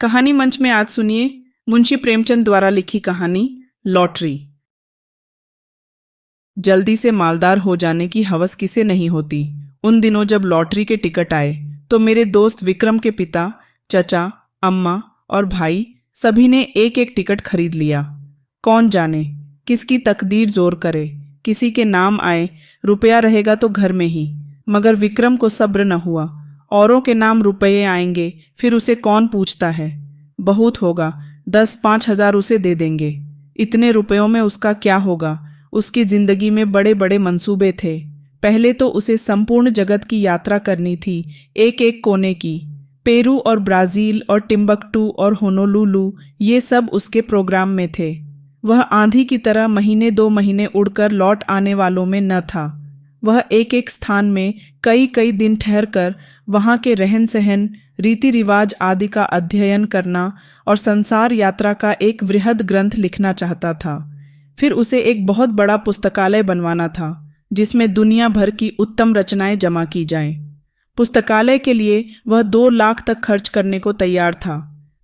कहानी मंच में आज सुनिए मुंशी प्रेमचंद द्वारा लिखी कहानी लॉटरी। जल्दी से मालदार हो जाने की हवस किसे नहीं होती। उन दिनों जब लॉटरी के टिकट आए तो मेरे दोस्त विक्रम के पिता, चचा, अम्मा और भाई सभी ने एक एक टिकट खरीद लिया। कौन जाने किसकी तकदीर जोर करे, किसी के नाम आए रुपया रहेगा तो घर में ही। मगर विक्रम को सब्र न हुआ। औरों के नाम रुपये आएंगे फिर उसे कौन पूछता है। बहुत होगा 10-5 हज़ार उसे दे देंगे। इतने रुपयों में उसका क्या होगा। उसकी जिंदगी में बड़े बड़े मंसूबे थे। पहले तो उसे संपूर्ण जगत की यात्रा करनी थी, एक एक कोने की। पेरू और ब्राजील और टिम्बकटू और होनोलुलु ये सब उसके प्रोग्राम में थे। वह आंधी की तरह महीने 2 महीने उड़कर लौट आने वालों में न था। वह एक एक स्थान में कई कई दिन ठहरकर वहाँ के रहन सहन, रीति रिवाज आदि का अध्ययन करना और संसार यात्रा का एक वृहद ग्रंथ लिखना चाहता था। फिर उसे एक बहुत बड़ा पुस्तकालय बनवाना था जिसमें दुनिया भर की उत्तम रचनाएं जमा की जाएं। पुस्तकालय के लिए वह 2 लाख तक खर्च करने को तैयार था।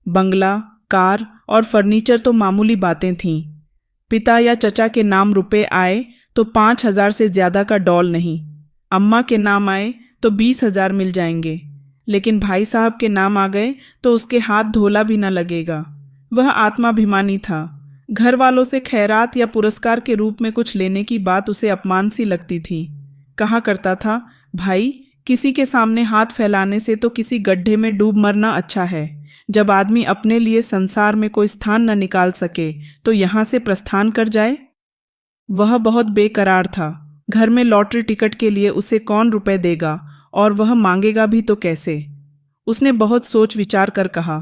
बंगला, कार और फर्नीचर तो मामूली बातें थीं। पिता या चचा के नाम रुपए आए तो 5,000 से ज्यादा का डॉल नहीं। अम्मा के नाम आए तो 20,000 मिल जाएंगे। लेकिन भाई साहब के नाम आ गए तो उसके हाथ धोला भी न लगेगा। वह आत्माभिमानी था। घर वालों से खैरात या पुरस्कार के रूप में कुछ लेने की बात उसे अपमान सी लगती थी। कहा करता था, भाई किसी के सामने हाथ फैलाने से तो किसी गड्ढे में डूब मरना अच्छा है। जब आदमी अपने लिए संसार में कोई स्थान न निकाल सके तो यहाँ से प्रस्थान कर जाए। वह बहुत बेकरार था। घर में लॉटरी टिकट के लिए उसे कौन रुपए देगा और वह मांगेगा भी तो कैसे। उसने बहुत सोच विचार कर कहा,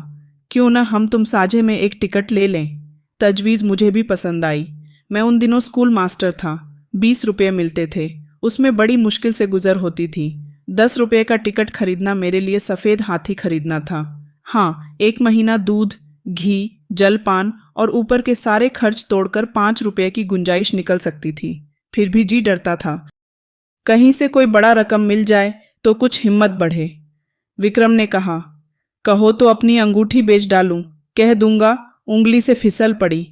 क्यों न हम तुम साझे में एक टिकट ले लें। तजवीज़ मुझे भी पसंद आई। मैं उन दिनों स्कूल मास्टर था। 20 रुपये मिलते थे। उसमें बड़ी मुश्किल से गुजर होती थी। 10 रुपये का टिकट खरीदना मेरे लिए सफ़ेद हाथी खरीदना था। हाँ, 1 महीना दूध, घी, जलपान और ऊपर के सारे खर्च तोड़कर 5 रुपये की गुंजाइश निकल सकती थी। फिर भी जी डरता था, कहीं से कोई बड़ा रकम मिल जाए तो कुछ हिम्मत बढ़े। विक्रम ने कहा, कहो तो अपनी अंगूठी बेच डालूं, कह दूंगा उंगली से फिसल पड़ी।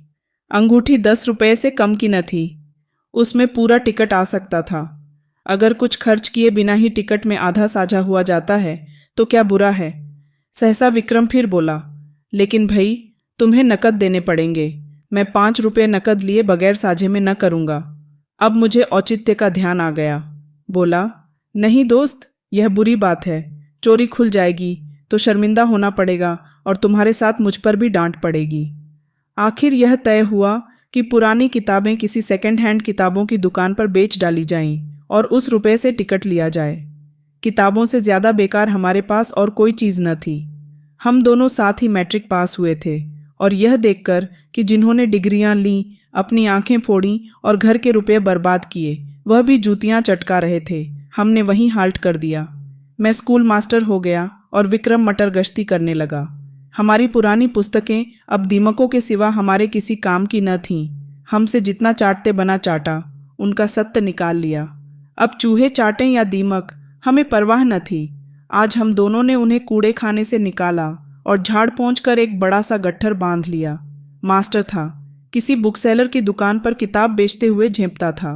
अंगूठी 10 रुपये से कम की न थी। उसमें पूरा टिकट आ सकता था। अगर कुछ खर्च किए बिना ही टिकट में आधा साझा हुआ जाता है तो क्या बुरा है। सहसा विक्रम फिर बोला, लेकिन भाई तुम्हें नकद देने पड़ेंगे। मैं 5 रुपये नकद लिए बगैर साझे में न करूँगा। अब मुझे औचित्य का ध्यान आ गया। बोला, नहीं दोस्त, यह बुरी बात है। चोरी खुल जाएगी तो शर्मिंदा होना पड़ेगा और तुम्हारे साथ मुझ पर भी डांट पड़ेगी। आखिर यह तय हुआ कि पुरानी किताबें किसी सेकंड हैंड किताबों की दुकान पर बेच डाली जाएं और उस रुपये से टिकट लिया जाए। किताबों से ज़्यादा बेकार हमारे पास और कोई चीज़ न थी। हम दोनों साथ ही मैट्रिक पास हुए थे और यह देखकर कि जिन्होंने डिग्रियां लीं अपनी आंखें फोड़ी और घर के रुपये बर्बाद किए, वह भी जूतियां चटका रहे थे, हमने वहीं हाल्ट कर दिया। मैं स्कूल मास्टर हो गया और विक्रम मटर गश्ती करने लगा। हमारी पुरानी पुस्तकें अब दीमकों के सिवा हमारे किसी काम की न थीं। हमसे जितना चाटते बना चाटा, उनका सत्य निकाल लिया। अब चूहे चाटें या दीमक, हमें परवाह न थी। आज हम दोनों ने उन्हें कूड़े खाने से निकाला और झाड़ पोंछ कर एक बड़ा सा गट्ठर बांध लिया। मास्टर था, किसी बुक सेलर की दुकान पर किताब बेचते हुए झेंपता था।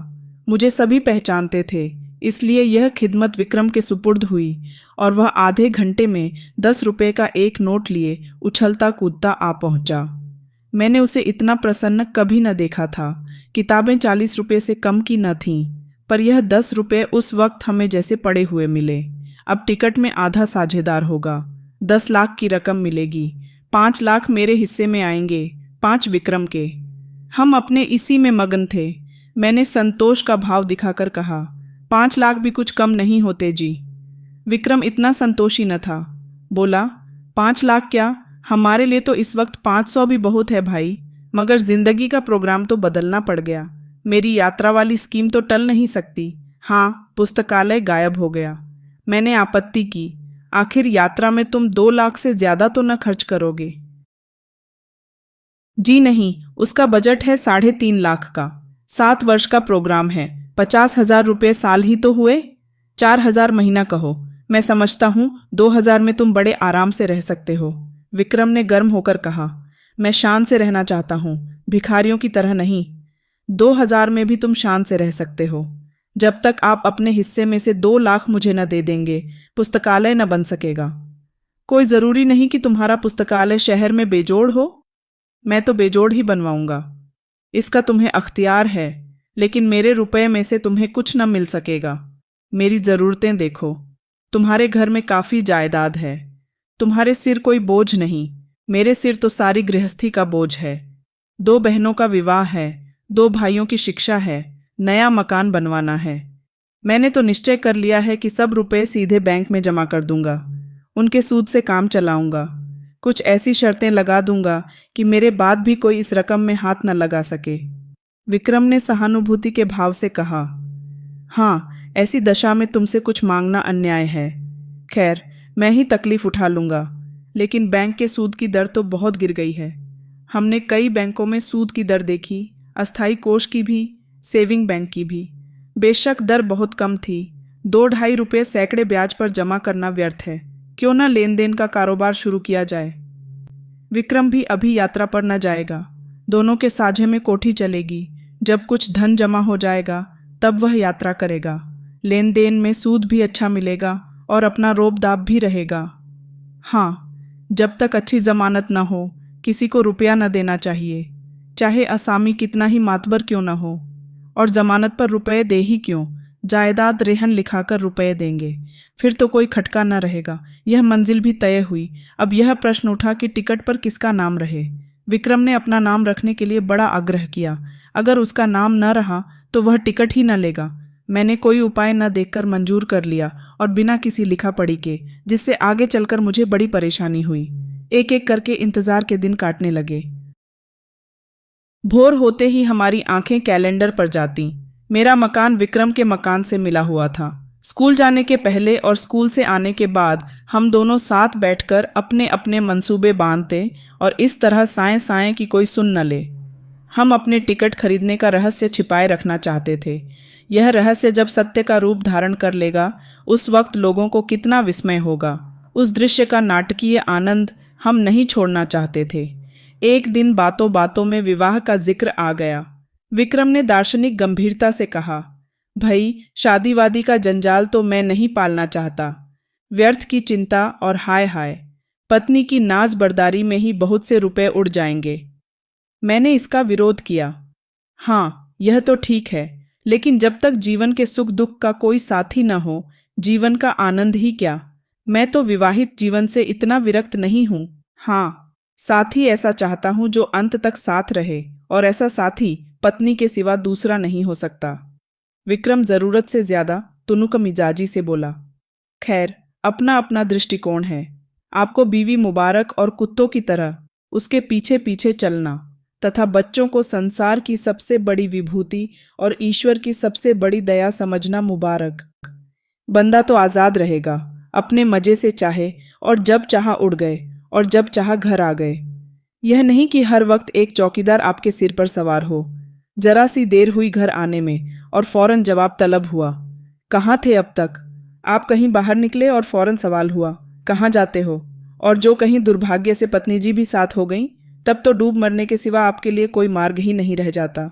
मुझे सभी पहचानते थे, इसलिए यह खिदमत विक्रम के सुपुर्द हुई और वह आधे घंटे में 10 रुपये का एक नोट लिए उछलता कूदता आ पहुंचा। मैंने उसे इतना प्रसन्न कभी न देखा था। किताबें 40 रुपये से कम की न थीं, पर यह 10 रुपये उस वक्त हमें जैसे पड़े हुए मिले। अब टिकट में आधा साझेदार होगा, 10 लाख की रकम मिलेगी। 5 लाख मेरे हिस्से में आएंगे, 5 विक्रम के। हम अपने इसी में मगन थे। मैंने संतोष का भाव दिखाकर कहा, 5 लाख भी कुछ कम नहीं होते जी। विक्रम इतना संतोषी न था। बोला, 5 लाख क्या, हमारे लिए तो इस वक्त 500 भी बहुत है भाई। मगर जिंदगी का प्रोग्राम तो बदलना पड़ गया। मेरी यात्रा वाली स्कीम तो टल नहीं सकती। हाँ, पुस्तकालय गायब हो गया। मैंने आपत्ति की, आखिर यात्रा में तुम 2 लाख से ज्यादा तो न खर्च करोगे। जी नहीं, उसका बजट है 3.5 लाख का। 7 वर्ष का प्रोग्राम है। 50,000 रुपये साल ही तो हुए। 4,000 महीना कहो। मैं समझता हूँ 2,000 में तुम बड़े आराम से रह सकते हो। विक्रम ने गर्म होकर कहा। मैं शान से रहना चाहता हूँ, भिखारियों की तरह नहीं। 2000 में भी तुम शान से रह सकते हो। जब तक आप अपने हिस्से में से 2 लाख मुझे न दे देंगे, पुस्तकालय न बन सकेगा। कोई जरूरी नहीं कि तुम्हारा पुस्तकालय शहर में बेजोड़ हो। मैं तो बेजोड़ ही बनवाऊंगा। इसका तुम्हें अख्तियार है, लेकिन मेरे रुपए में से तुम्हें कुछ न मिल सकेगा। मेरी जरूरतें देखो। तुम्हारे घर में काफी जायदाद है। तुम्हारे सिर कोई बोझ नहीं, मेरे सिर तो सारी गृहस्थी का बोझ है। 2 बहनों का विवाह है, 2 भाइयों की शिक्षा है, नया मकान बनवाना है। मैंने तो निश्चय कर लिया है कि सब रुपए सीधे बैंक में जमा कर दूंगा। उनके सूद से काम चलाऊंगा। कुछ ऐसी शर्तें लगा दूंगा कि मेरे बाद भी कोई इस रकम में हाथ न लगा सके। विक्रम ने सहानुभूति के भाव से कहा। हाँ, ऐसी दशा में तुमसे कुछ मांगना अन्याय है। खैर, मैं ही तकलीफ उठा लूंगा, लेकिन बैंक के सूद की दर तो बहुत गिर गई है। हमने कई बैंकों में सूद की दर देखी, अस्थायी कोष की भी, सेविंग बैंक की भी। बेशक दर बहुत कम थी। 2-2.5 रुपये सैकड़े ब्याज पर जमा करना व्यर्थ है। क्यों न लेन देन का कारोबार शुरू किया जाए। विक्रम भी अभी यात्रा पर न जाएगा। दोनों के साझे में कोठी चलेगी। जब कुछ धन जमा हो जाएगा तब वह यात्रा करेगा। लेन देन में सूद भी अच्छा मिलेगा और अपना रोब दाब भी रहेगा। हाँ, जब तक अच्छी जमानत न हो, किसी को रुपया न देना चाहिए, चाहे असामी कितना ही मातबर क्यों न हो। और जमानत पर रुपए दे ही क्यों, जायदाद रेहन लिखाकर रुपए देंगे, फिर तो कोई खटका न रहेगा। यह मंजिल भी तय हुई। अब यह प्रश्न उठा कि टिकट पर किसका नाम रहे। विक्रम ने अपना नाम रखने के लिए बड़ा आग्रह किया। अगर उसका नाम न रहा तो वह टिकट ही न लेगा। मैंने कोई उपाय न देखकर मंजूर कर लिया, और बिना किसी लिखा पढ़ी के, जिससे आगे चलकर मुझे बड़ी परेशानी हुई। एक एक करके इंतजार के दिन काटने लगे। भोर होते ही हमारी आंखें कैलेंडर पर जाती। मेरा मकान विक्रम के मकान से मिला हुआ था। स्कूल जाने के पहले और स्कूल से आने के बाद हम दोनों साथ बैठकर अपने अपने मंसूबे बांधते, और इस तरह साएं साएं कि कोई सुन न ले। हम अपने टिकट खरीदने का रहस्य छिपाए रखना चाहते थे। यह रहस्य जब सत्य का रूप धारण कर लेगा, उस वक्त लोगों को कितना विस्मय होगा। उस दृश्य का नाटकीय आनंद हम नहीं छोड़ना चाहते थे। एक दिन बातों बातों में विवाह का जिक्र आ गया। विक्रम ने दार्शनिक गंभीरता से कहा, भाई, शादी वादी का जंजाल तो मैं नहीं पालना चाहता। व्यर्थ की चिंता और हाय हाय, पत्नी की नाज बर्दारी में ही बहुत से रुपए उड़ जाएंगे। मैंने इसका विरोध किया। हाँ, यह तो ठीक है, लेकिन जब तक जीवन के सुख दुख का कोई साथी न हो, जीवन का आनंद ही क्या। मैं तो विवाहित जीवन से इतना विरक्त नहीं हूं। हाँ, साथी ऐसा चाहता हूं जो अंत तक साथ रहे, और ऐसा साथी पत्नी के सिवा दूसरा नहीं हो सकता। विक्रम जरूरत से ज्यादा तुनुक मिजाजी से बोला। खैर, अपना अपना दृष्टिकोण है। आपको बीवी मुबारक और कुत्तों की तरह उसके पीछे पीछे चलना, तथा बच्चों को संसार की सबसे बड़ी विभूति और ईश्वर की सबसे बड़ी दया समझना मुबारक। बंदा तो आज़ाद रहेगा, अपने मजे से चाहे और जब चाहा उड़ गए और जब चाहा घर आ गए। यह नहीं कि हर वक्त एक चौकीदार आपके सिर पर सवार हो। जरा सी देर हुई घर आने में और फौरन जवाब तलब हुआ। कहाँ थे अब तक? आप कहीं बाहर निकले और फौरन सवाल हुआ, कहाँ जाते हो? और जो कहीं दुर्भाग्य से पत्नी जी भी साथ हो गई, तब तो डूब मरने के सिवा आपके लिए कोई मार्ग ही नहीं रह जाता।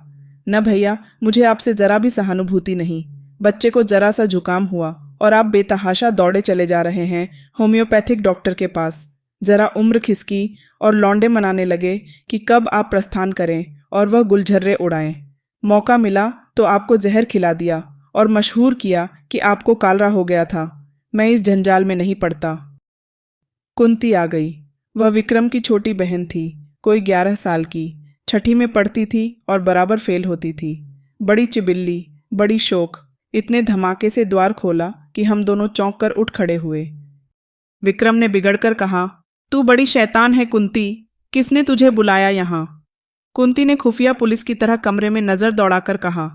न भैया, मुझे आपसे जरा भी सहानुभूति नहीं। बच्चे को जरा सा जुकाम हुआ और आप बेतहाशा दौड़े चले जा रहे हैं होम्योपैथिक डॉक्टर के पास। जरा उम्र खिसकी और लौंडे मनाने लगे कि कब आप प्रस्थान करें और वह गुलझर्रे उड़ाएं। मौका मिला तो आपको जहर खिला दिया और मशहूर किया कि आपको कालरा हो गया था। मैं इस जंजाल में नहीं पड़ता। कुंती आ गई। वह विक्रम की छोटी बहन थी, कोई 11 साल की, छठी में पढ़ती थी और बराबर फेल होती थी। बड़ी चिबिल्ली, बड़ी शोक। इतने धमाके से द्वार खोला कि हम दोनों चौंक कर उठ खड़े हुए। विक्रम ने बिगड़कर कहा, तू बड़ी शैतान है कुंती, किसने तुझे बुलाया यहाँ? कुंती ने खुफिया पुलिस की तरह कमरे में नजर दौड़ाकर कहा,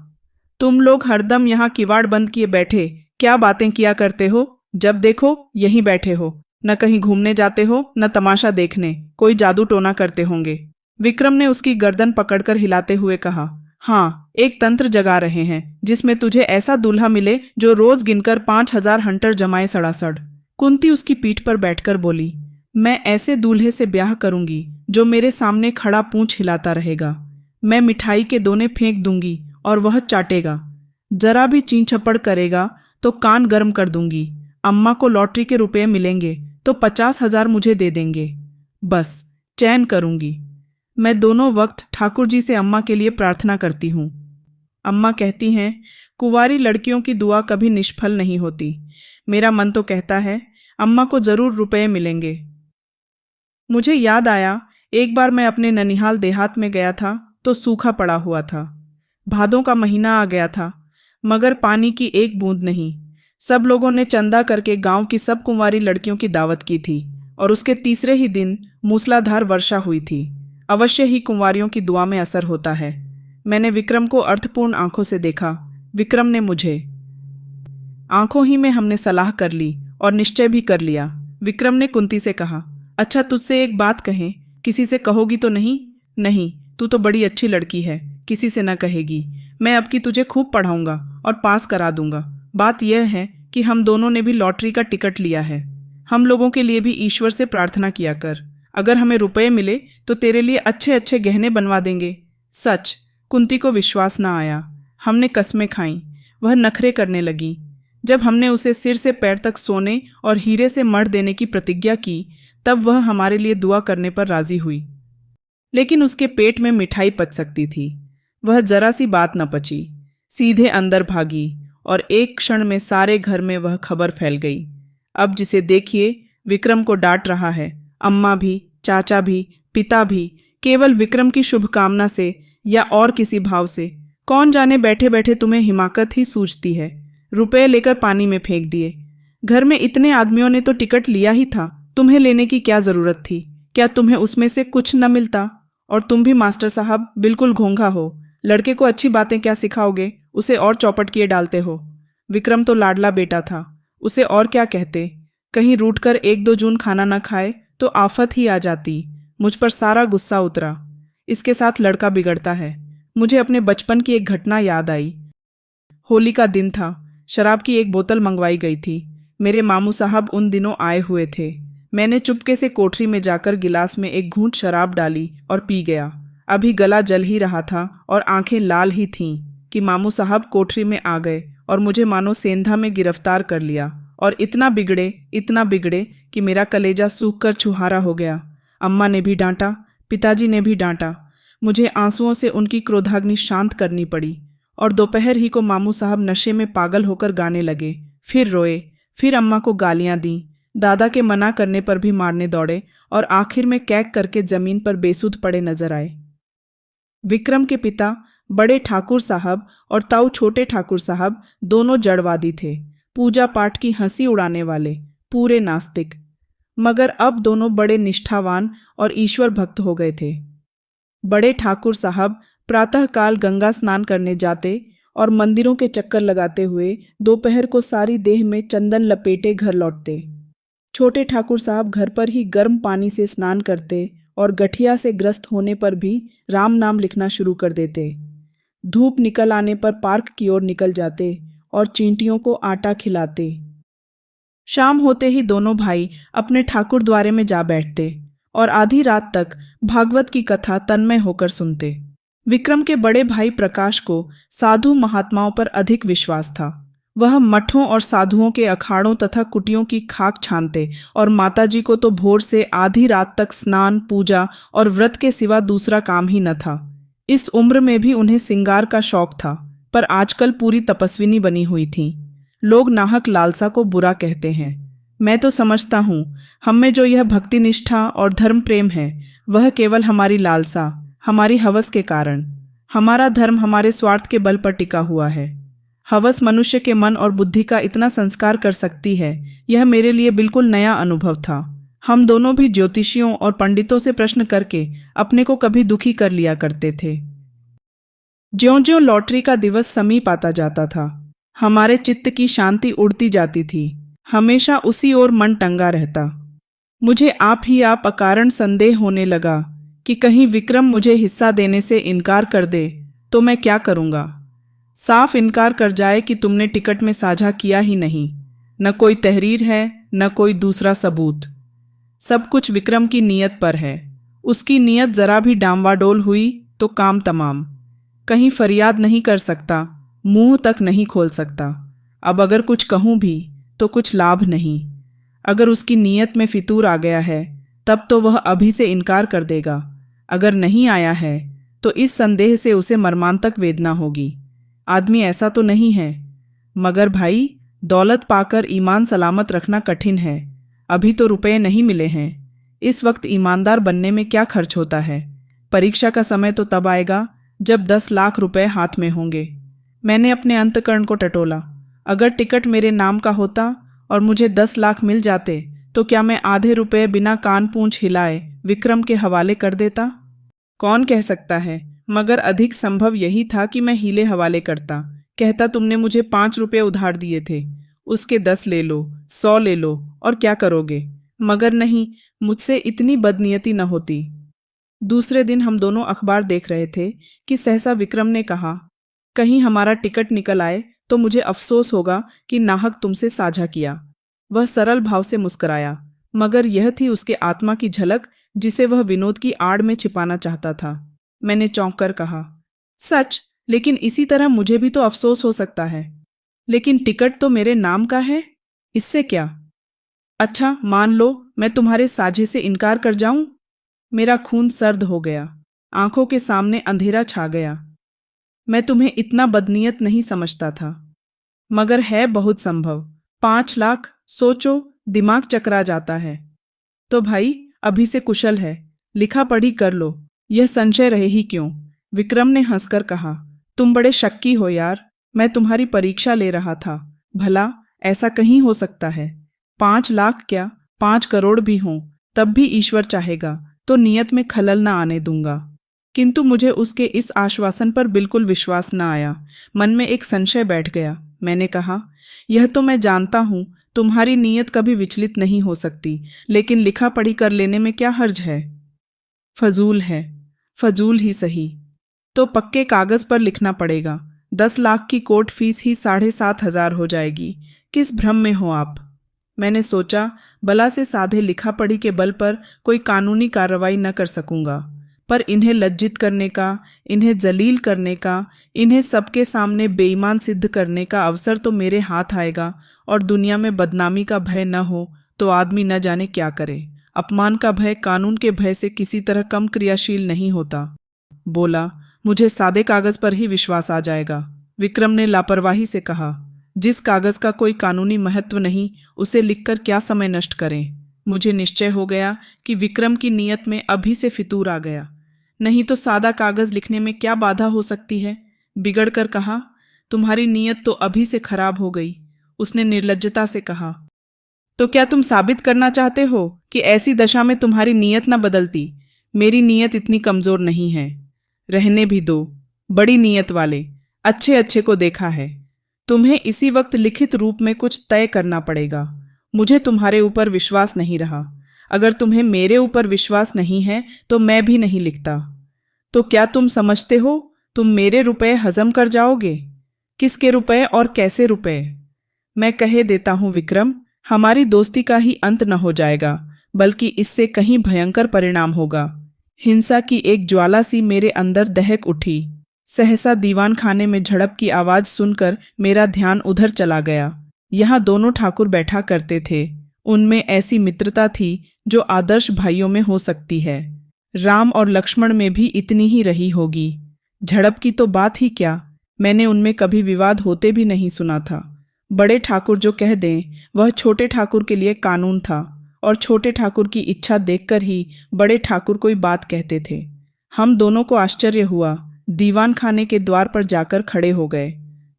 तुम लोग हरदम यहाँ किवाड़ बंद किए बैठे क्या बातें किया करते हो? जब देखो यहीं बैठे हो, न कहीं घूमने जाते हो न तमाशा देखने। कोई जादू टोना करते होंगे। विक्रम ने उसकी गर्दन पकड़कर हिलाते हुए कहा, हाँ, एक तंत्र जगा रहे हैं जिसमें तुझे ऐसा दूल्हा मिले जो रोज गिनकर 5000 हंटर जमाए सड़ासड़। कुंती उसकी पीठ पर बैठकर बोली, मैं ऐसे दूल्हे से ब्याह करूंगी जो मेरे सामने खड़ा पूंछ हिलाता रहेगा। मैं मिठाई के दोने फेंक दूंगी और वह चाटेगा। जरा भी चीं छपड़ करेगा तो कान गर्म कर दूंगी। अम्मा को लॉटरी के रुपए मिलेंगे तो 50,000 मुझे दे देंगे। बस चैन करूंगी। मैं दोनों वक्त ठाकुर जी से अम्मा के लिए प्रार्थना करती हूँ। अम्मा कहती हैं, कुंवारी लड़कियों की दुआ कभी निष्फल नहीं होती। मेरा मन तो कहता है अम्मा को जरूर रुपए मिलेंगे। मुझे याद आया, एक बार मैं अपने ननिहाल देहात में गया था तो सूखा पड़ा हुआ था। भादों का महीना आ गया था, मगर पानी की एक बूंद नहीं। सब लोगों ने चंदा करके गांव की सब कुंवारी लड़कियों की दावत की थी और उसके तीसरे ही दिन मूसलाधार वर्षा हुई थी। अवश्य ही कुंवारियों की दुआ में असर होता है। मैंने विक्रम को अर्थपूर्ण आंखों से देखा। विक्रम ने मुझे। आंखों ही में हमने सलाह कर ली और निश्चय भी कर लिया। विक्रम ने कुंती से कहा, अच्छा तुझसे एक बात कहें, किसी से कहोगी तो नहीं? नहीं, तू तो बड़ी अच्छी लड़की है, किसी से न कहेगी। मैं अब की तुझे खूब पढ़ाऊंगा और पास करा दूंगा। बात यह है कि हम दोनों ने भी लॉटरी का टिकट लिया है। हम लोगों के लिए भी ईश्वर से प्रार्थना किया कर। अगर हमें रुपए मिले तो तेरे लिए अच्छे अच्छे गहने बनवा देंगे। सच। कुंती को विश्वास न आया। हमने कस्में खाईं। वह नखरे करने लगी। जब हमने उसे सिर से पैर तक सोने और हीरे से मढ़ देने की प्रतिज्ञा की, तब वह हमारे लिए दुआ करने पर राजी हुई। लेकिन उसके पेट में मिठाई पच सकती थी। वह जरा सी बात न पची, सीधे अंदर भागी और एक क्षण में सारे घर में वह खबर फैल गई। अब जिसे देखिए विक्रम को डांट रहा है। अम्मा भी, चाचा भी, पिता भी, केवल विक्रम की शुभकामना से या और किसी भाव से। कौन जाने बैठे बैठे तुम्हें हिमाकत ही सूझती है। रुपए लेकर पानी में फेंक दिए। घर में इतने आदमियों ने तो टिकट लिया ही था, तुम्हें लेने की क्या जरूरत थी? क्या तुम्हें उसमें से कुछ न मिलता? और तुम भी मास्टर साहब बिल्कुल घोंघा हो। लड़के को अच्छी बातें क्या सिखाओगे, उसे और चौपट किए डालते हो। विक्रम तो लाडला बेटा था, उसे और क्या कहते। कहीं रूठ कर 1-2 जून खाना न खाए तो आफत ही आ जाती। मुझ पर सारा गुस्सा उतरा। इसके साथ लड़का बिगड़ता है। मुझे अपने बचपन की एक घटना याद आई। होली का दिन था। शराब की एक बोतल मंगवाई गई थी। मेरे मामू साहब उन दिनों आए हुए थे। मैंने चुपके से कोठरी में जाकर गिलास में एक घूंट शराब डाली और पी गया। अभी गला जल ही रहा था और आंखें लाल ही थीं कि मामू साहब कोठरी में आ गए और मुझे मानो सेंधा में गिरफ्तार कर लिया और इतना बिगड़े कि मेरा कलेजा सूख कर छुहारा हो गया। अम्मा ने भी डांटा, पिताजी ने भी डांटा। मुझे आंसुओं से उनकी क्रोधाग्नि शांत करनी पड़ी और दोपहर ही को मामू साहब नशे में पागल होकर गाने लगे। फिर रोए, फिर अम्मा को गालियां दी। दादा के मना करने पर भी मारने दौड़े और आखिर में कैक करके जमीन पर बेसुध पड़े नजर आए। विक्रम के पिता बड़े ठाकुर साहब और ताऊ छोटे ठाकुर साहब दोनों जड़वादी थे, पूजा पाठ की हंसी उड़ाने वाले, पूरे नास्तिक। मगर अब दोनों बड़े निष्ठावान और ईश्वर भक्त हो गए थे। बड़े ठाकुर साहब प्रातःकाल गंगा स्नान करने जाते और मंदिरों के चक्कर लगाते हुए दोपहर को सारी देह में चंदन लपेटे घर लौटते। छोटे ठाकुर साहब घर पर ही गर्म पानी से स्नान करते और गठिया से ग्रस्त होने पर भी राम नाम लिखना शुरू कर देते। धूप निकल आने पर पार्क की ओर निकल जाते और चींटियों को आटा खिलाते। शाम होते ही दोनों भाई अपने ठाकुर द्वारे में जा बैठते और आधी रात तक भागवत की कथा तन्मय होकर सुनते। विक्रम के बड़े भाई प्रकाश को साधु महात्माओं पर अधिक विश्वास था। वह मठों और साधुओं के अखाड़ों तथा कुटियों की खाक छानते और माताजी को तो भोर से आधी रात तक स्नान, पूजा और व्रत के सिवा दूसरा काम ही न था। इस उम्र में भी उन्हें सिंगार का शौक था, पर आजकल पूरी तपस्विनी बनी हुई थीं। लोग नाहक लालसा को बुरा कहते हैं। मैं तो समझता हूँ हम में जो यह भक्ति निष्ठा और धर्म प्रेम है, वह केवल हमारी लालसा, हमारी हवस के कारण। हमारा धर्म हमारे स्वार्थ के बल पर टिका हुआ है। हवस मनुष्य के मन और बुद्धि का इतना संस्कार कर सकती है, यह मेरे लिए बिल्कुल नया अनुभव था। हम दोनों भी ज्योतिषियों और पंडितों से प्रश्न करके अपने को कभी दुखी कर लिया करते थे। ज्यों-ज्यों लॉटरी का दिवस समीप आता जाता था, हमारे चित्त की शांति उड़ती जाती थी। हमेशा उसी ओर मन टंगा रहता। मुझे आप ही आप अकारण संदेह होने लगा कि कहीं विक्रम मुझे हिस्सा देने से इनकार कर दे तो मैं क्या करूँगा। साफ इनकार कर जाए कि तुमने टिकट में साझा किया ही नहीं, न कोई तहरीर है न कोई दूसरा सबूत। सब कुछ विक्रम की नीयत पर है। उसकी नीयत जरा भी डांवाडोल हुई तो काम तमाम। कहीं फरियाद नहीं कर सकता, मुंह तक नहीं खोल सकता। अब अगर कुछ कहूं भी तो कुछ लाभ नहीं। अगर उसकी नीयत में फितूर आ गया है तब तो वह अभी से इनकार कर देगा। अगर नहीं आया है तो इस संदेह से उसे मर्मांतक वेदना होगी। आदमी ऐसा तो नहीं है। मगर भाई, दौलत पाकर ईमान सलामत रखना कठिन है। अभी तो रुपए नहीं मिले हैं। इस वक्त ईमानदार बनने में क्या खर्च होता है। परीक्षा का समय तो तब आएगा जब 10 लाख रुपए हाथ में होंगे। मैंने अपने अंतःकरण को टटोला। अगर टिकट मेरे नाम का होता और मुझे 10 लाख मिल जाते तो क्या मैं आधे रुपए बिना कान पूंछ हिलाए विक्रम के हवाले कर देता? कौन कह सकता है, मगर अधिक संभव यही था कि मैं हीले हवाले करता। कहता तुमने मुझे 5 रुपये उधार दिए थे, उसके 10 ले लो, 100 ले लो, और क्या करोगे? मगर नहीं, मुझसे इतनी बदनीयती न होती। दूसरे दिन हम दोनों अखबार देख रहे थे कि सहसा विक्रम ने कहा, कहीं हमारा टिकट निकल आए तो मुझे अफसोस होगा कि नाहक तुमसे साझा किया। वह सरल भाव से मुस्कुराया, मगर यह थी उसके आत्मा की झलक जिसे वह विनोद की आड़ में छिपाना चाहता था। मैंने चौंक कर कहा, सच? लेकिन इसी तरह मुझे भी तो अफसोस हो सकता है। लेकिन टिकट तो मेरे नाम का है, इससे क्या? अच्छा, मान लो मैं तुम्हारे साझे से इनकार कर जाऊं? मेरा खून सर्द हो गया, आंखों के सामने अंधेरा छा गया। मैं तुम्हें इतना बदनीयत नहीं समझता था, मगर है बहुत संभव। 5 लाख, सोचो, दिमाग चकरा जाता है। तो भाई, अभी से कुशल है, लिखा पढ़ी कर लो, यह संशय रहे ही क्यों? विक्रम ने हंसकर कहा, तुम बड़े शक्की हो यार। मैं तुम्हारी परीक्षा ले रहा था। भला ऐसा कहीं हो सकता है? 5 लाख क्या, 5 करोड़ भी हों तब भी ईश्वर चाहेगा तो नियत में खलल न आने दूंगा। किंतु मुझे उसके इस आश्वासन पर बिल्कुल विश्वास न आया। मन में एक संशय बैठ गया। मैंने कहा, यह तो मैं जानता हूं, तुम्हारी नीयत कभी विचलित नहीं हो सकती, लेकिन लिखा पढ़ी कर लेने में क्या हर्ज है? फजूल है। फजूल ही सही तो पक्के कागज पर लिखना पड़ेगा। 10 लाख की कोर्ट फीस ही 7,500 हो जाएगी। किस भ्रम में हो आप? मैंने सोचा, बला से साधे लिखा पढ़ी के बल पर कोई कानूनी कार्रवाई न कर सकूंगा, पर इन्हें लज्जित करने का, इन्हें जलील करने का, इन्हें सबके सामने बेईमान सिद्ध करने का अवसर तो मेरे हाथ आएगा, और दुनिया में बदनामी का भय न हो तो आदमी न जाने क्या करे। अपमान का भय कानून के भय से किसी तरह कम क्रियाशील नहीं होता। बोला, मुझे सादे कागज पर ही विश्वास आ जाएगा। विक्रम ने लापरवाही से कहा, जिस कागज का कोई कानूनी महत्व नहीं, उसे लिखकर क्या समय नष्ट करें? मुझे निश्चय हो गया कि विक्रम की नीयत में अभी से फितूर आ गया। नहीं तो सादा कागज लिखने में क्या बाधा हो सकती है? बिगड़ कर कहा, तुम्हारी नीयत तो अभी से खराब हो गई। उसने निर्लज्जता से कहा, तो क्या तुम साबित करना चाहते हो कि ऐसी दशा में तुम्हारी नीयत न बदलती? मेरी नीयत इतनी कमजोर नहीं है। रहने भी दो, बड़ी नीयत वाले अच्छे अच्छे को देखा है। तुम्हें इसी वक्त लिखित रूप में कुछ तय करना पड़ेगा। मुझे तुम्हारे ऊपर विश्वास नहीं रहा। अगर तुम्हें मेरे ऊपर विश्वास नहीं है तो मैं भी नहीं लिखता। तो क्या तुम समझते हो तुम मेरे रुपए हजम कर जाओगे? किसके रुपए और कैसे रुपए? मैं कहे देता हूं विक्रम, हमारी दोस्ती का ही अंत न हो जाएगा, बल्कि इससे कहीं भयंकर परिणाम होगा। हिंसा की एक ज्वाला सी मेरे अंदर दहक उठी। सहसा दीवान खाने में झड़प की आवाज सुनकर मेरा ध्यान उधर चला गया। यहाँ दोनों ठाकुर बैठा करते थे। उनमें ऐसी मित्रता थी जो आदर्श भाइयों में हो सकती है। राम और लक्ष्मण में भी इतनी ही रही होगी। झड़प की तो बात ही क्या, मैंने उनमें कभी विवाद होते भी नहीं सुना था। बड़े ठाकुर जो कह दें वह छोटे ठाकुर के लिए कानून था, और छोटे ठाकुर की इच्छा देखकर ही बड़े ठाकुर कोई बात कहते थे। हम दोनों को आश्चर्य हुआ। दीवान खाने के द्वार पर जाकर खड़े हो गए।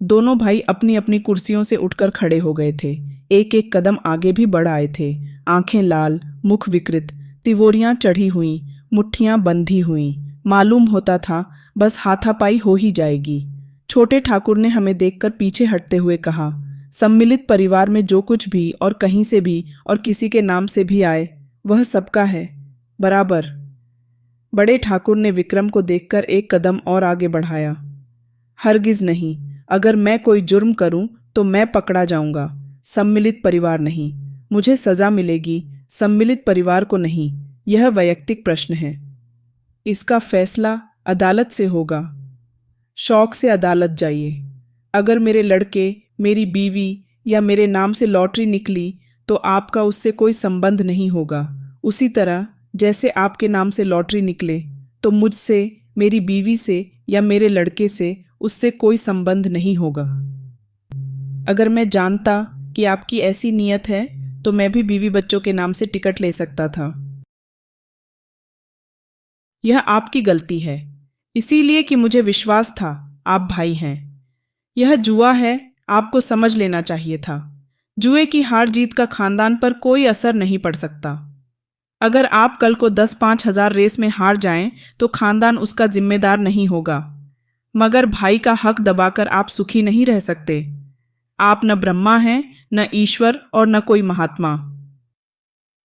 दोनों भाई अपनी अपनी कुर्सियों से उठकर खड़े हो गए थे। एक एक कदम आगे भी बढ़ आए थे। आंखें लाल, मुख विकृत, तिवोरियां चढ़ी हुई, मुट्ठियां बंधी हुई। मालूम होता था बस हाथापाई हो ही जाएगी। छोटे ठाकुर ने हमें देखकर पीछे हटते हुए कहा, सम्मिलित परिवार में जो कुछ भी और कहीं से भी और किसी के नाम से भी आए वह सबका है, बराबर। बड़े ठाकुर ने विक्रम को देखकर एक कदम और आगे बढ़ाया। हरगिज नहीं, अगर मैं कोई जुर्म करूं तो मैं पकड़ा जाऊंगा। सम्मिलित परिवार नहीं, मुझे सजा मिलेगी, सम्मिलित परिवार को नहीं। यह वैयक्तिक प्रश्न है। इसका फैसला अदालत से होगा। शौक से अदालत जाइए। अगर मेरे लड़के, मेरी बीवी या मेरे नाम से लॉटरी निकली तो आपका उससे कोई संबंध नहीं होगा। उसी तरह जैसे आपके नाम से लॉटरी निकले तो मुझसे, मेरी बीवी से या मेरे लड़के से उससे कोई संबंध नहीं होगा। अगर मैं जानता कि आपकी ऐसी नीयत है तो मैं भी बीवी बच्चों के नाम से टिकट ले सकता था। यह आपकी गलती है, इसीलिए कि मुझे विश्वास था आप भाई हैं। यह जुआ है, आपको समझ लेना चाहिए था। जुए की हार जीत का खानदान पर कोई असर नहीं पड़ सकता। अगर आप कल को 10-5 हजार रेस में हार जाएं तो खानदान उसका जिम्मेदार नहीं होगा, मगर भाई का हक दबाकर आप सुखी नहीं रह सकते। आप न ब्रह्मा हैं, न ईश्वर और न कोई महात्मा।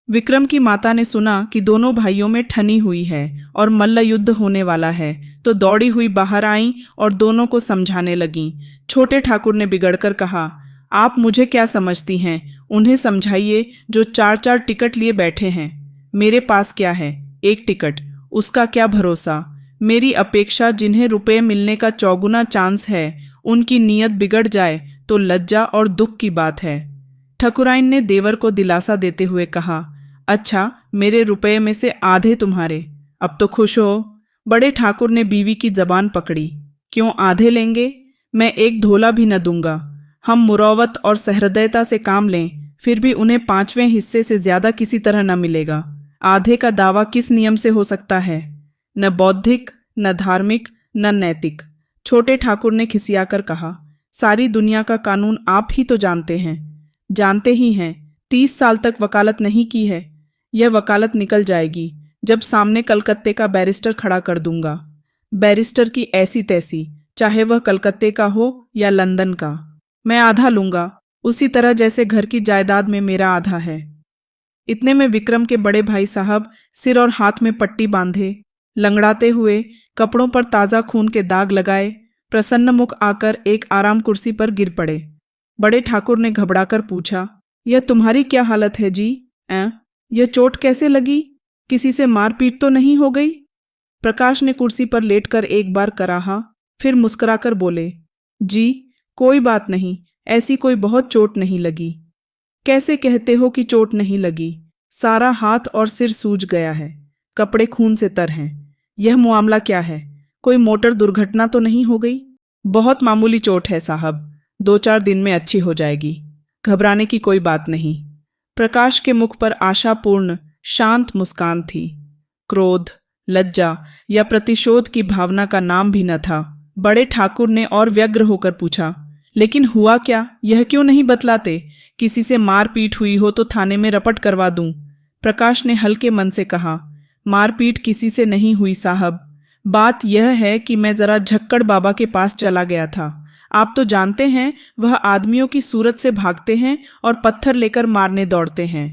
विक्रम की माता ने सुना कि दोनों भाइयों में ठनी हुई है और मल्ल युद्ध होने वाला है, तो दौड़ी हुई बाहर आईं और दोनों को समझाने लगीं। छोटे ठाकुर ने बिगड़कर कहा, आप मुझे क्या समझती हैं? उन्हें समझाइए जो 4-4 टिकट लिए बैठे हैं। मेरे पास क्या है? एक टिकट, उसका क्या भरोसा। मेरी अपेक्षा जिन्हें रुपए मिलने का 4 चांस है, उनकी नीयत बिगड़ जाए तो लज्जा और दुख की बात है। ठकुराइन ने देवर को दिलासा देते हुए कहा, अच्छा, मेरे रुपए में से आधे तुम्हारे। अब तो खुश हो। बड़े ठाकुर ने बीवी की जबान पकड़ी। क्यों आधे लेंगे? मैं एक धोला भी न दूंगा। हम मुरौवत और सहृदयता से काम लें, फिर भी उन्हें 5वें हिस्से से ज्यादा किसी तरह न मिलेगा। आधे का दावा किस नियम से हो सकता है? न बौद्धिक, न धार्मिक, न नैतिक। छोटे ठाकुर ने खिसियाकर कहा, सारी दुनिया का कानून आप ही तो जानते हैं। जानते ही हैं। 30 साल तक वकालत नहीं की है। यह वकालत निकल जाएगी जब सामने कलकत्ते का बैरिस्टर खड़ा कर दूंगा। बैरिस्टर की ऐसी तैसी, चाहे वह कलकत्ते का हो या लंदन का। मैं आधा लूंगा, उसी तरह जैसे घर की जायदाद में मेरा आधा है। इतने में विक्रम के बड़े भाई साहब सिर और हाथ में पट्टी बांधे, लंगड़ाते हुए, कपड़ों पर ताजा खून के दाग लगाए, प्रसन्न मुख आकर एक आराम कुर्सी पर गिर पड़े। बड़े ठाकुर ने घबराकर पूछा, यह तुम्हारी क्या हालत है जी? यह चोट कैसे लगी? किसी से मारपीट तो नहीं हो गई? प्रकाश ने कुर्सी पर लेटकर एक बार कराहा, फिर मुस्कुराकर बोले, जी कोई बात नहीं, ऐसी कोई बहुत चोट नहीं लगी। कैसे कहते हो कि चोट नहीं लगी? सारा हाथ और सिर सूज गया है, कपड़े खून से तर हैं। यह मामला क्या है? कोई मोटर दुर्घटना तो नहीं हो गई? बहुत मामूली चोट है साहब, 2-4 दिन में अच्छी हो जाएगी। घबराने की कोई बात नहीं। प्रकाश के मुख पर आशापूर्ण शांत मुस्कान थी। क्रोध, लज्जा या प्रतिशोध की भावना का नाम भी न था। बड़े ठाकुर ने और व्यग्र होकर पूछा, लेकिन हुआ क्या? यह क्यों नहीं बतलाते? किसी से मारपीट हुई हो तो थाने में रपट करवा दूं। प्रकाश ने हल्के मन से कहा, मारपीट किसी से नहीं हुई साहब। बात यह है कि मैं जरा झक्कड़ बाबा के पास चला गया था। आप तो जानते हैं, वह आदमियों की सूरत से भागते हैं और पत्थर लेकर मारने दौड़ते हैं।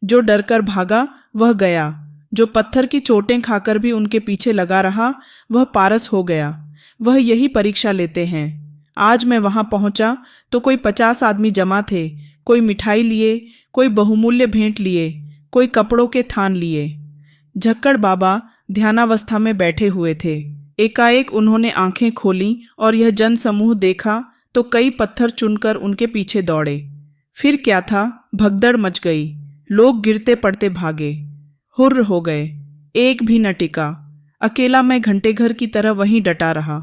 जो डरकर भागा वह गया, जो पत्थर की चोटें खाकर भी उनके पीछे लगा रहा वह पारस हो गया। वह यही परीक्षा लेते हैं। आज मैं वहां पहुंचा तो कोई 50 आदमी जमा थे। कोई मिठाई लिए, कोई बहुमूल्य भेंट लिए, कोई कपड़ों के थान लिए। झक्कड़ बाबा ध्यानावस्था में बैठे हुए थे। एकाएक उन्होंने आंखें खोलीं और यह जनसमूह देखा तो कई पत्थर चुनकर उनके पीछे दौड़े। फिर क्या था, भगदड़ मच गई। लोग गिरते पड़ते भागे, हुर्र हो गए। एक भी न टिका। अकेला मैं घंटे घर की तरह वहीं डटा रहा।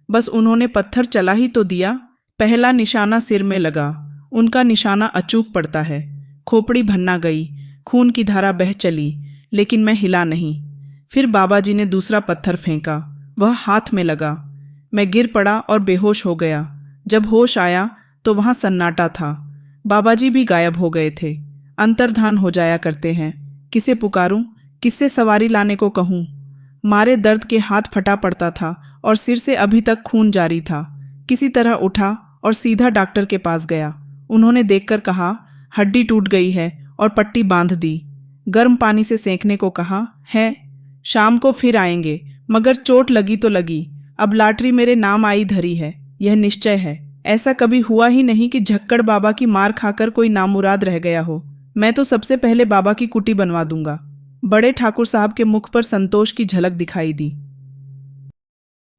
बस उन्होंने पत्थर चला ही तो दिया। पहला निशाना सिर में लगा। उनका निशाना अचूक पड़ता है। खोपड़ी भन्ना गई, खून की धारा बह चली, लेकिन मैं हिला नहीं। फिर बाबा जी ने दूसरा पत्थर फेंका, वह हाथ में लगा। मैं गिर पड़ा और बेहोश हो गया। जब होश आया तो वहां सन्नाटा था। बाबा जी भी गायब हो गए थे। अंतर्धान हो जाया करते हैं। किसे पुकारूं, किससे सवारी लाने को कहूं? मारे दर्द के हाथ फटा पड़ता था और सिर से अभी तक खून जारी था। किसी तरह उठा और सीधा डॉक्टर के पास गया। उन्होंने देखकर कहा, हड्डी टूट गई है और पट्टी बांध दी। गर्म पानी से सेंकने को कहा है। शाम को फिर आएंगे, मगर चोट लगी तो लगी। अब लॉटरी मेरे नाम आई धरी है, यह निश्चय है। ऐसा कभी हुआ ही नहीं कि झक्कड़ बाबा की मार खाकर कोई नामुराद रह गया हो। मैं तो सबसे पहले बाबा की कुटी बनवा दूंगा। बड़े ठाकुर साहब के मुख पर संतोष की झलक दिखाई दी।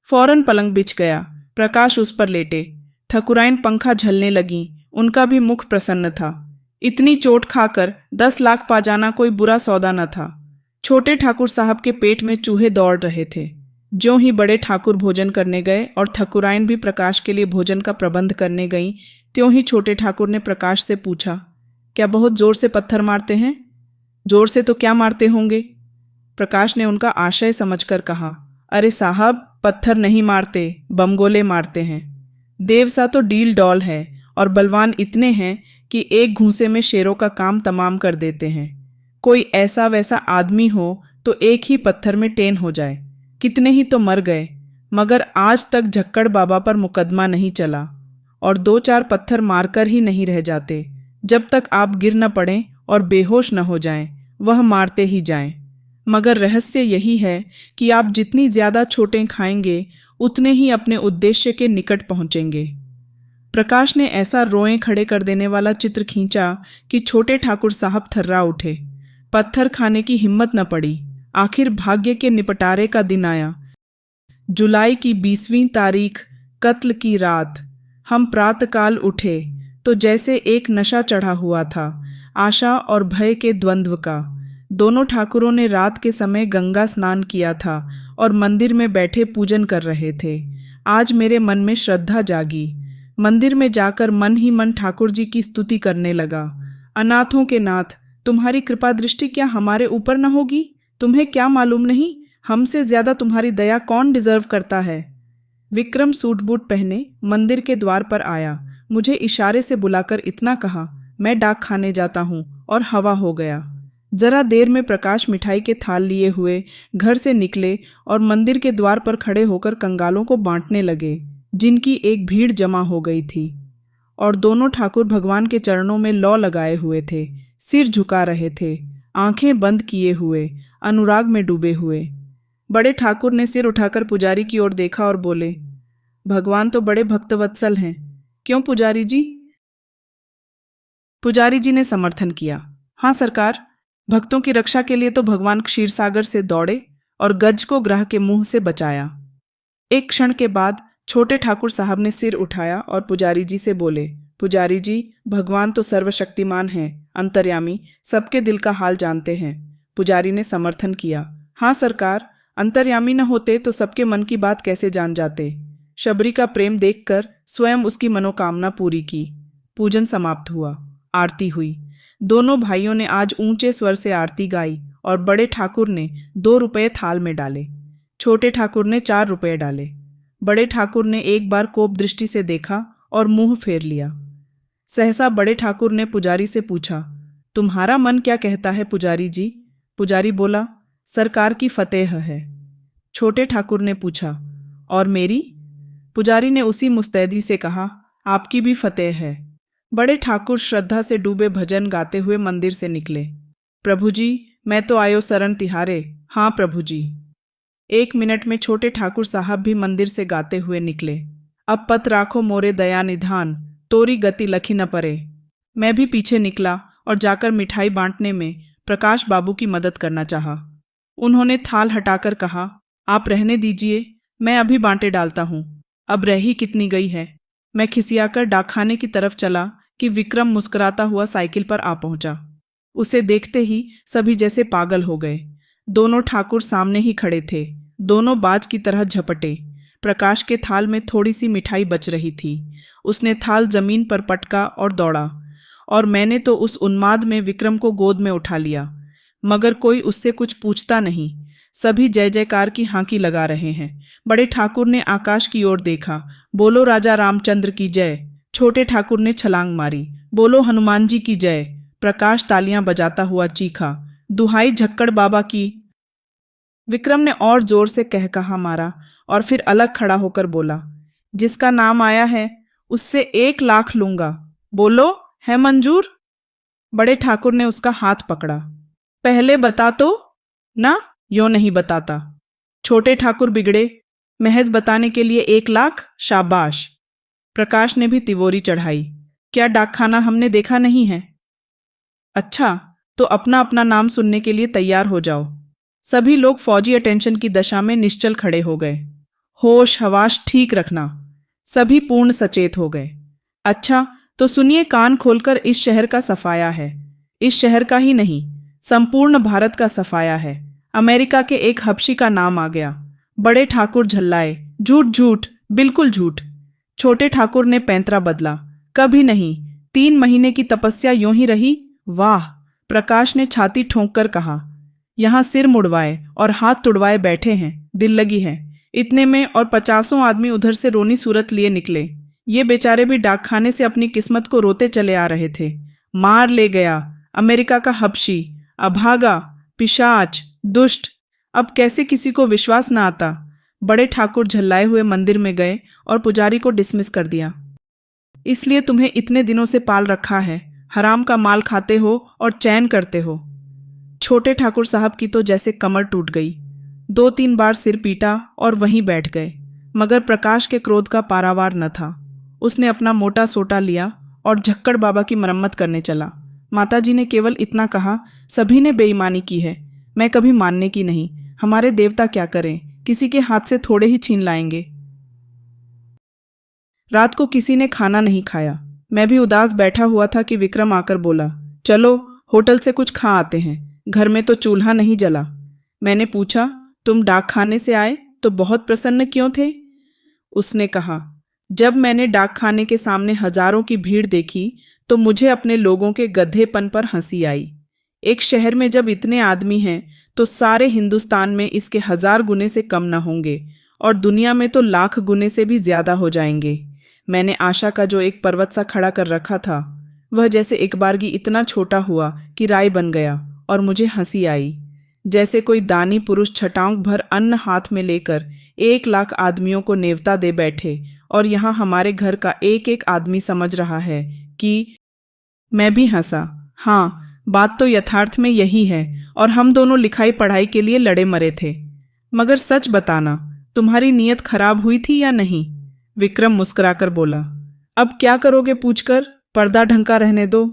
फौरन पलंग बिछ गया। प्रकाश उस पर लेटे। ठकुराइन पंखा झलने लगी। उनका भी मुख प्रसन्न था। इतनी चोट खाकर 10 लाख पा जाना कोई बुरा सौदा न था। छोटे ठाकुर साहब के पेट में चूहे दौड़ रहे थे। ज्यों ही बड़े ठाकुर भोजन करने गए और ठकुराइन भी प्रकाश के लिए भोजन का प्रबंध करने गईं, त्यों ही छोटे ठाकुर ने प्रकाश से पूछा, क्या बहुत जोर से पत्थर मारते हैं? जोर से तो क्या मारते होंगे? प्रकाश ने उनका आशय समझकर कहा, अरे साहब, पत्थर नहीं मारते, बमगोले मारते हैं। देवसा तो डील डॉल है और बलवान इतने हैं कि एक घूंसे में शेरों का काम तमाम कर देते हैं। कोई ऐसा वैसा आदमी हो तो एक ही पत्थर में टेन हो जाए। कितने ही तो मर गए, मगर आज तक झक्कड़ बाबा पर मुकदमा नहीं चला और 2-4 पत्थर मारकर ही नहीं रह जाते। जब तक आप गिर न पड़ें और बेहोश न हो जाएं, वह मारते ही जाएं। मगर रहस्य यही है कि आप जितनी ज्यादा चोटें खाएंगे उतने ही अपने उद्देश्य के निकट पहुंचेंगे। प्रकाश ने ऐसा रोएं खड़े कर देने वाला चित्र खींचा कि छोटे ठाकुर साहब थर्रा उठे। पत्थर खाने की हिम्मत न पड़ी। आखिर भाग्य के निपटारे का दिन आया। जुलाई की 20वीं तारीख, कत्ल की रात। हम प्रातःकाल उठे तो जैसे एक नशा चढ़ा हुआ था, आशा और भय के द्वंद्व का। दोनों ठाकुरों ने रात के समय गंगा स्नान किया था और मंदिर में बैठे पूजन कर रहे थे। आज मेरे मन में श्रद्धा जागी। मंदिर में जाकर मन ही मन ठाकुर जी की स्तुति करने लगा। अनाथों के नाथ, तुम्हारी कृपा दृष्टि क्या हमारे ऊपर न होगी? तुम्हें क्या मालूम नहीं, हमसे ज्यादा तुम्हारी दया कौन डिजर्व करता है? विक्रम सूट बूट पहने मंदिर के द्वार पर आया। मुझे इशारे से बुलाकर इतना कहा, मैं डाक खाने जाता हूँ, और हवा हो गया। जरा देर में प्रकाश मिठाई के थाल लिए हुए घर से निकले और मंदिर के द्वार पर खड़े होकर कंगालों को बांटने लगे, जिनकी एक भीड़ जमा हो गई थी। और दोनों ठाकुर भगवान के चरणों में लौ लगाए हुए थे, सिर झुका रहे थे, आंखें बंद किए हुए, अनुराग में डूबे हुए। बड़े ठाकुर ने सिर उठाकर पुजारी की ओर देखा और बोले, भगवान तो बड़े भक्तवत्सल हैं, क्यों पुजारी जी? पुजारी जी ने समर्थन किया, हाँ सरकार, भक्तों की रक्षा के लिए तो भगवान क्षीरसागर से दौड़े और गज को ग्रह के मुंह से बचाया। एक क्षण के बाद छोटे ठाकुर साहब ने सिर उठाया और पुजारी जी से बोले, पुजारी जी, भगवान तो सर्वशक्तिमान हैं, अंतर्यामी, सबके दिल का हाल जानते हैं। पुजारी ने समर्थन किया, हाँ सरकार, अंतर्यामी न होते तो सबके मन की बात कैसे जान जाते। शबरी का प्रेम देखकर स्वयं उसकी मनोकामना पूरी की। पूजन समाप्त हुआ। आरती हुई। दोनों भाइयों ने आज ऊंचे स्वर से आरती गाई और बड़े ठाकुर ने 2 रुपये थाल में डाले, छोटे ठाकुर ने 4 रुपये डाले। बड़े ठाकुर ने एक बार कोप दृष्टि से देखा और मुंह फेर लिया। सहसा बड़े ठाकुर ने पुजारी से पूछा, तुम्हारा मन क्या कहता है पुजारी जी? पुजारी बोला, सरकार की फतेह है। छोटे ठाकुर ने पूछा, और मेरी? पुजारी ने उसी मुस्तैदी से कहा, आपकी भी फतेह है। बड़े ठाकुर श्रद्धा से डूबे भजन गाते हुए मंदिर से निकले। प्रभु जी, मैं तो आयो शरण तिहारे। हाँ प्रभु जी। 1 मिनट में छोटे ठाकुर साहब भी मंदिर से गाते हुए निकले। अब पत राखो मोरे दया निधान, तोरी गति लखी न परे। मैं भी पीछे निकला और जाकर मिठाई बांटने में प्रकाश बाबू की मदद करना चाहा। उन्होंने थाल हटाकर कहा, आप रहने दीजिए, मैं अभी बांटे डालता हूँ। अब रही कितनी गई है। मैं खिसियाकर डाकखाने की तरफ चला कि विक्रम मुस्कुराता हुआ साइकिल पर आ पहुंचा। उसे देखते ही सभी जैसे पागल हो गए। दोनों ठाकुर सामने ही खड़े थे, दोनों बाज की तरह झपटे। प्रकाश के थाल में थोड़ी सी मिठाई बच रही थी। उसने थाल जमीन पर पटका और दौड़ा, और मैंने तो उस उन्माद में विक्रम को गोद में उठा लिया। मगर कोई उससे कुछ पूछता नहीं। सभी जय जयकार की हांकी लगा रहे हैं। बड़े ठाकुर ने आकाश की ओर देखा, बोलो राजा रामचंद्र की जय। छोटे ठाकुर ने छलांग मारी, बोलो हनुमान जी की जय। प्रकाश तालियां बजाता हुआ चीखा, दुहाई झक्कड़ बाबा की। विक्रम ने और जोर से कह कहा मारा और फिर अलग खड़ा होकर बोला, जिसका नाम आया है उससे 1 लाख लूंगा। बोलो, है मंजूर? बड़े ठाकुर ने उसका हाथ पकड़ा, पहले बता तो। ना, यो नहीं बताता। छोटे ठाकुर बिगड़े, महज बताने के लिए 1 लाख? शाबाश। प्रकाश ने भी तिवोरी चढ़ाई, क्या डाकखाना हमने देखा नहीं है? अच्छा, तो अपना अपना नाम सुनने के लिए तैयार हो जाओ। सभी लोग फौजी अटेंशन की दशा में निश्चल खड़े हो गए। होश हवाश ठीक रखना। सभी पूर्ण सचेत हो गए। अच्छा, तो सुनिए, कान खोलकर, इस शहर का सफाया है। इस शहर का ही नहीं, संपूर्ण भारत का सफाया है। अमेरिका के एक हबशी का नाम आ गया। बड़े ठाकुर झल्लाए, झूठ झूठ, बिल्कुल झूठ। छोटे ठाकुर ने पैंतरा बदला, कभी नहीं। 3 महीने की तपस्या यूं ही रही। वाह! प्रकाश ने छाती ठोंक कर कहा। यहां सिर मुड़वाए और हाथ तुड़वाए बैठे हैं, दिल लगी है। इतने में और 50 आदमी उधर से रोनी सूरत लिए निकले। ये बेचारे भी डाकखाने से अपनी किस्मत को रोते चले आ रहे थे। मार ले गया, अमेरिका का हबशी, अभागा, पिशाच, दुष्ट। अब कैसे किसी को विश्वास न आता। बड़े ठाकुर झल्लाए हुए मंदिर में गए और पुजारी को डिसमिस कर दिया। इसलिए तुम्हें इतने दिनों से पाल रखा है, हराम का माल खाते हो और चैन करते हो। छोटे ठाकुर साहब की तो जैसे कमर टूट गई। 2-3 बार सिर पीटा और वहीं बैठ गए। मगर प्रकाश के क्रोध का पारावार न था। उसने अपना मोटा सोटा लिया और झक्कड़ बाबा की मरम्मत करने चला। माताजी ने केवल इतना कहा, सभी ने बेईमानी की है, मैं कभी मानने की नहीं। हमारे देवता क्या करें, किसी के हाथ से थोड़े ही छीन लाएंगे। रात को किसी ने खाना नहीं खाया। मैं भी उदास बैठा हुआ था कि विक्रम आकर बोला, चलो होटल से कुछ खा आते हैं, घर में तो चूल्हा नहीं जला। मैंने पूछा, तुम डाक खाने से आए तो बहुत प्रसन्न क्यों थे? उसने कहा, जब मैंने डाक खाने के सामने हजारों की भीड़ देखी तो मुझे अपने लोगों के गधेपन पर हंसी आई। एक शहर में जब इतने आदमी हैं तो सारे हिंदुस्तान में इसके 1000 गुने से कम न होंगे और दुनिया में तो लाख गुने से भी ज्यादा हो जाएंगे। मैंने आशा का जो एक पर्वत सा खड़ा कर रखा था, वह जैसे एक बारगी इतना छोटा हुआ कि राई बन गया और मुझे हंसी आई। जैसे कोई दानी पुरुष छटांग भर अन्न हाथ में लेकर 1 लाख आदमियों को नेवता दे बैठे और यहाँ हमारे घर का एक एक आदमी समझ रहा है कि। मैं भी हंसा। हाँ, बात तो यथार्थ में यही है और हम दोनों लिखाई पढ़ाई के लिए लड़े मरे थे। मगर सच बताना, तुम्हारी नीयत खराब हुई थी या नहीं? विक्रम मुस्कुराकर बोला, अब क्या करोगे पूछकर, पर्दा ढंका रहने दो।